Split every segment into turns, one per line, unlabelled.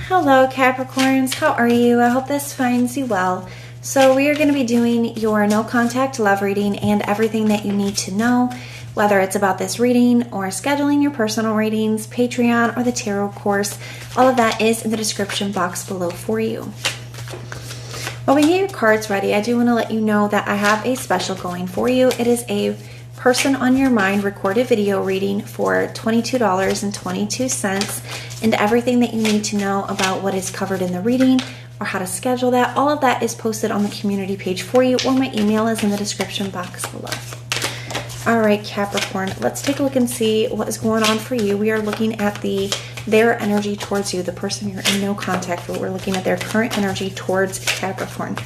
Hello Capricorns, how are you? I hope this finds you well. So we are going to be doing your no contact love reading and everything that you need to know, whether it's about this reading or scheduling your personal readings, Patreon, or the tarot course. All of that is in the description box below for you. While we get your cards ready, I do want to let you know that I have a special going for you. It is a person on your mind recorded video reading for $22.22, and everything that you need to know about what is covered in the reading or how to schedule that, all of that is posted on the community page for you, or my email is in the description box below. All right, Capricorn, let's take a look and see what is going on for you. We are looking at their energy towards you, the person you're in no contact with. We're looking at their current energy towards Capricorn.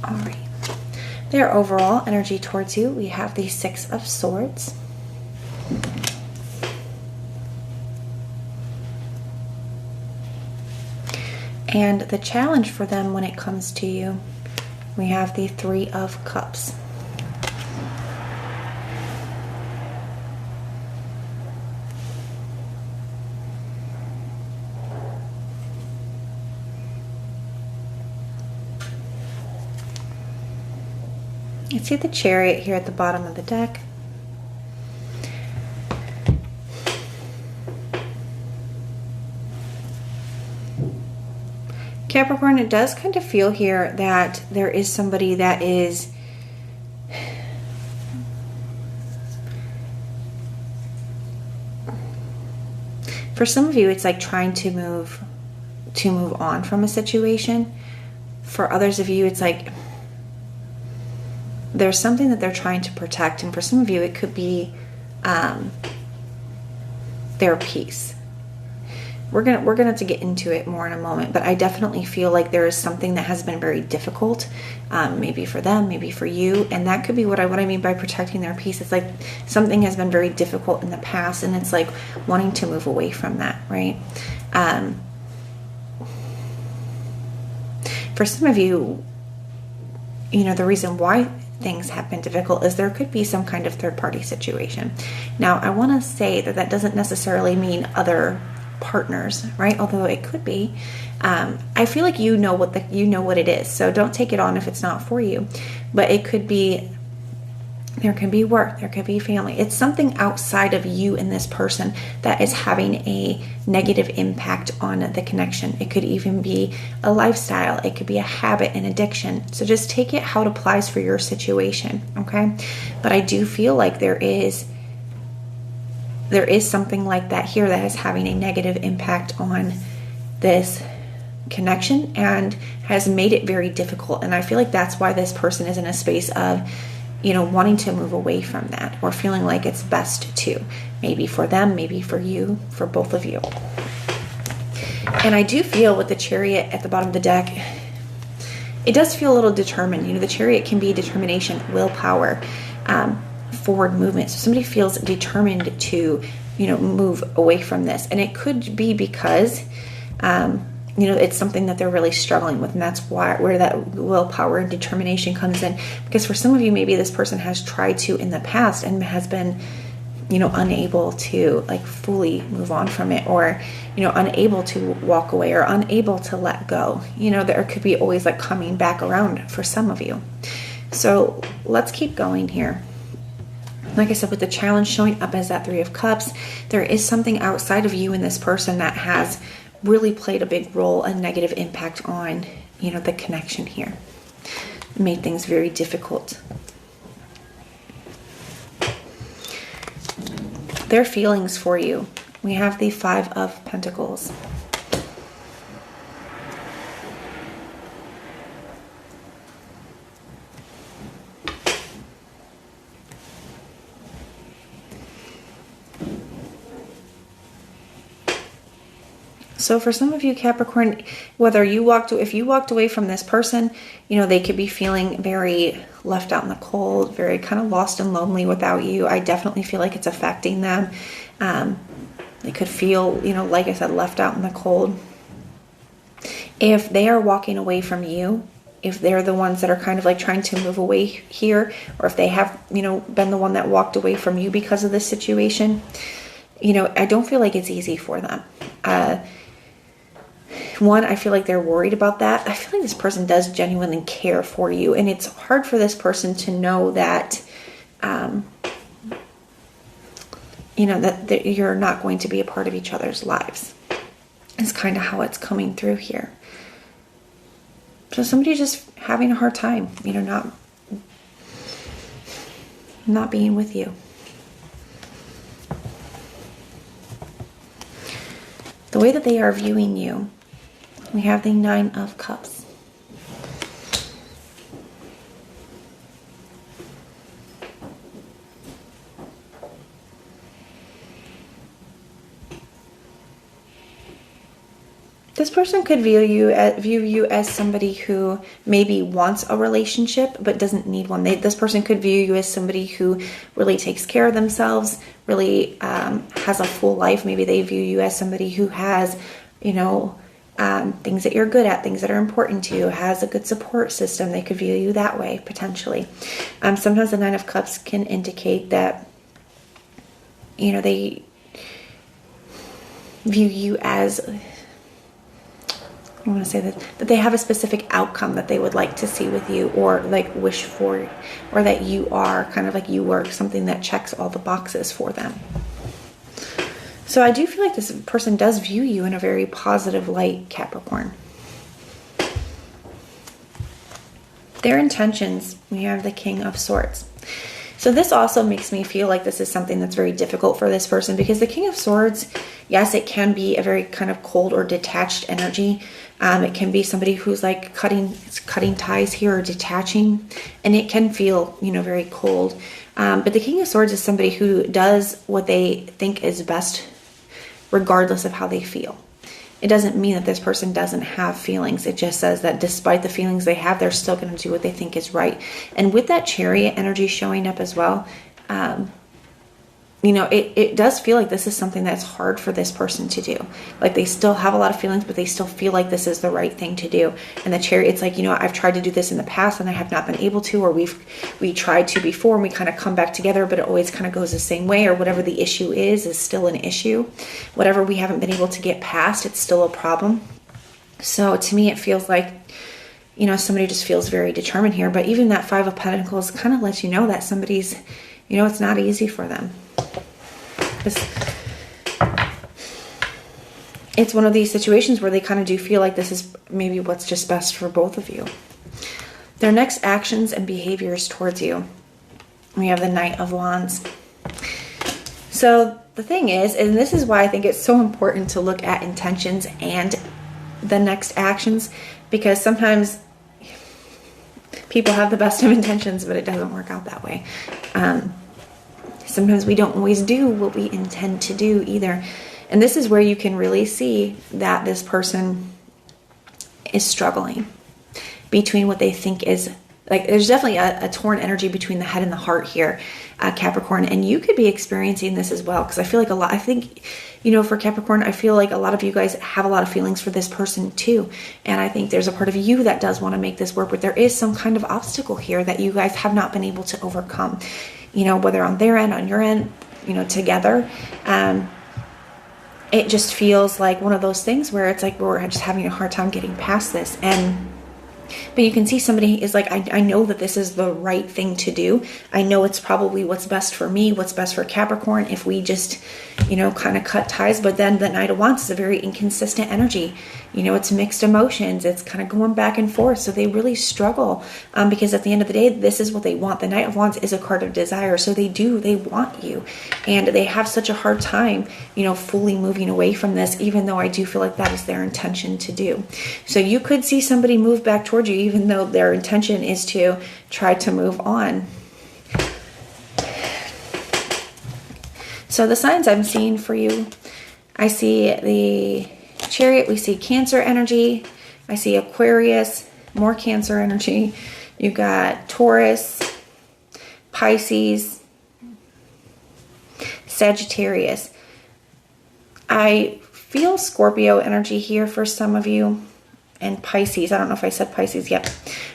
All right, their overall energy towards you, we have the Six of Swords. And the challenge for them when it comes to you, we have the Three of Cups. You see the Chariot here at the bottom of the deck. Capricorn, it does kind of feel here that there is somebody that is for some of you, it's like trying to move on from a situation. For others of you, it's like there's something that they're trying to protect, and for some of you, it could be their peace. We're gonna have to get into it more in a moment, but I definitely feel like there is something that has been very difficult, maybe for them, maybe for you, and that could be what I mean by protecting their peace. It's like something has been very difficult in the past, and it's like wanting to move away from that, right? For some of you, you know, the reason why things have been difficult is there could be some kind of third-party situation. Now, I want to say that that doesn't necessarily mean other partners, right? Although it could be. I feel like you know what it is, so don't take it on if it's not for you. But it could be, there can be work, there could be family. It's something outside of you and this person that is having a negative impact on the connection. It could even be a lifestyle. It could be a habit, an addiction. So just take it how it applies for your situation, okay? But I do feel like there is something like that here that is having a negative impact on this connection and has made it very difficult. And I feel like that's why this person is in a space of, you know, wanting to move away from that, or feeling like it's best to, maybe for them, maybe for you, for both of you. And I do feel with the Chariot at the bottom of the deck, it does feel a little determined. You know, the Chariot can be determination, willpower, forward movement. So somebody feels determined to, you know, move away from this. And it could be because, you know, it's something that they're really struggling with. And that's where that willpower and determination comes in. Because for some of you, maybe this person has tried to in the past and has been, you know, unable to like fully move on from it, or, you know, unable to walk away, or unable to let go. You know, there could be always like coming back around for some of you. So let's keep going here. Like I said, with the challenge showing up as that Three of Cups, there is something outside of you and this person that has really played a big role, a negative impact on, you know, the connection here. Made things very difficult. Their feelings for you. We have the Five of Pentacles. So for some of you, Capricorn, if you walked away from this person, you know, they could be feeling very left out in the cold, very kind of lost and lonely without you. I definitely feel like it's affecting them. They could feel, you know, like I said, left out in the cold. If they are walking away from you, if they're the ones that are kind of like trying to move away here, or if they have, been the one that walked away from you because of this situation, I don't feel like it's easy for them. One, I feel like they're worried about that. I feel like this person does genuinely care for you, and it's hard for this person to know that, that you're not going to be a part of each other's lives. It's kind of how it's coming through here. So somebody's just having a hard time, not being with you. The way that they are viewing you, we have the 9 of Cups. This person could view you as somebody who maybe wants a relationship but doesn't need one. This person could view you as somebody who really takes care of themselves, really has a full life. Maybe they view you as somebody who has, things that you're good at, things that are important to you, has a good support system. They could view you that way, potentially. Sometimes the 9 of Cups can indicate that, they view you as... I want to say that they have a specific outcome that they would like to see with you, or like wish for, or that you are kind of like you work something that checks all the boxes for them. So I do feel like this person does view you in a very positive light, Capricorn. Their intentions, we have the King of Swords. So this also makes me feel like this is something that's very difficult for this person, because the King of Swords, yes, it can be a very kind of cold or detached energy. It can be somebody who's like cutting ties here or detaching, and it can feel, very cold. But the King of Swords is somebody who does what they think is best, regardless of how they feel. It doesn't mean that this person doesn't have feelings. It just says that despite the feelings they have, they're still going to do what they think is right. And with that Chariot energy showing up as well, it does feel like this is something that's hard for this person to do. Like they still have a lot of feelings, but they still feel like this is the right thing to do. And the Chariot, it's like, I've tried to do this in the past and I have not been able to, or we tried to before and we kind of come back together, but it always kind of goes the same way, or whatever the issue is still an issue. Whatever we haven't been able to get past, it's still a problem. So to me, it feels like, somebody just feels very determined here. But even that 5 of Pentacles kind of lets you know that somebody's, it's not easy for them. It's one of these situations where they kind of do feel like this is maybe what's just best for both of you. Their next actions and behaviors towards you. We have the Knight of Wands. So the thing is, and this is why I think it's so important to look at intentions and the next actions, because sometimes people have the best of intentions, but it doesn't work out that way. Sometimes we don't always do what we intend to do either. And this is where you can really see that this person is struggling between what they think is, like, there's definitely a torn energy between the head and the heart here, Capricorn. And you could be experiencing this as well, because I feel like for Capricorn, I feel like a lot of you guys have a lot of feelings for this person too. And I think there's a part of you that does want to make this work, but there is some kind of obstacle here that you guys have not been able to overcome. Whether on their end, on your end, together. It just feels like one of those things where it's like we're just having a hard time getting past this. But you can see somebody is like, I know that this is the right thing to do. I know it's probably what's best for me, what's best for Capricorn, if we just, kind of cut ties. But then the Knight of Wands is a very inconsistent energy. It's mixed emotions. It's kind of going back and forth. So they really struggle because at the end of the day, this is what they want. The Knight of Wands is a card of desire. So they want you. And they have such a hard time, fully moving away from this, even though I do feel like that is their intention to do. So you could see somebody move back towards you, even though their intention is to try to move on. So the signs I'm seeing for you, I see the Chariot, we see Cancer energy, I see Aquarius, more Cancer energy, you got Taurus, Pisces, Sagittarius. I feel Scorpio energy here for some of you. and Pisces. I don't know if I said Pisces yet.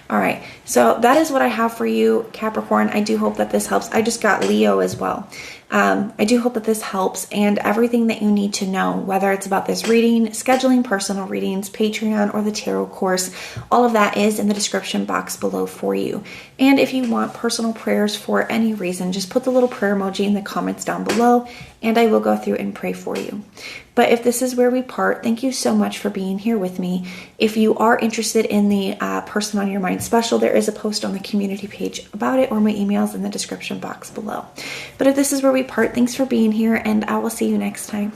All right, so that is what I have for you, Capricorn. I do hope that this helps. I just got Leo as well. I do hope that this helps, and everything that you need to know, whether it's about this reading, scheduling personal readings, Patreon, or the tarot course, all of that is in the description box below for you. And if you want personal prayers for any reason, just put the little prayer emoji in the comments down below, and I will go through and pray for you. But if this is where we part, thank you so much for being here with me. If you are interested in the Person on Your Mind special, there is a post on the community page about it, or my email's in the description box below. But if this is where we part, thanks for being here, and I will see you next time.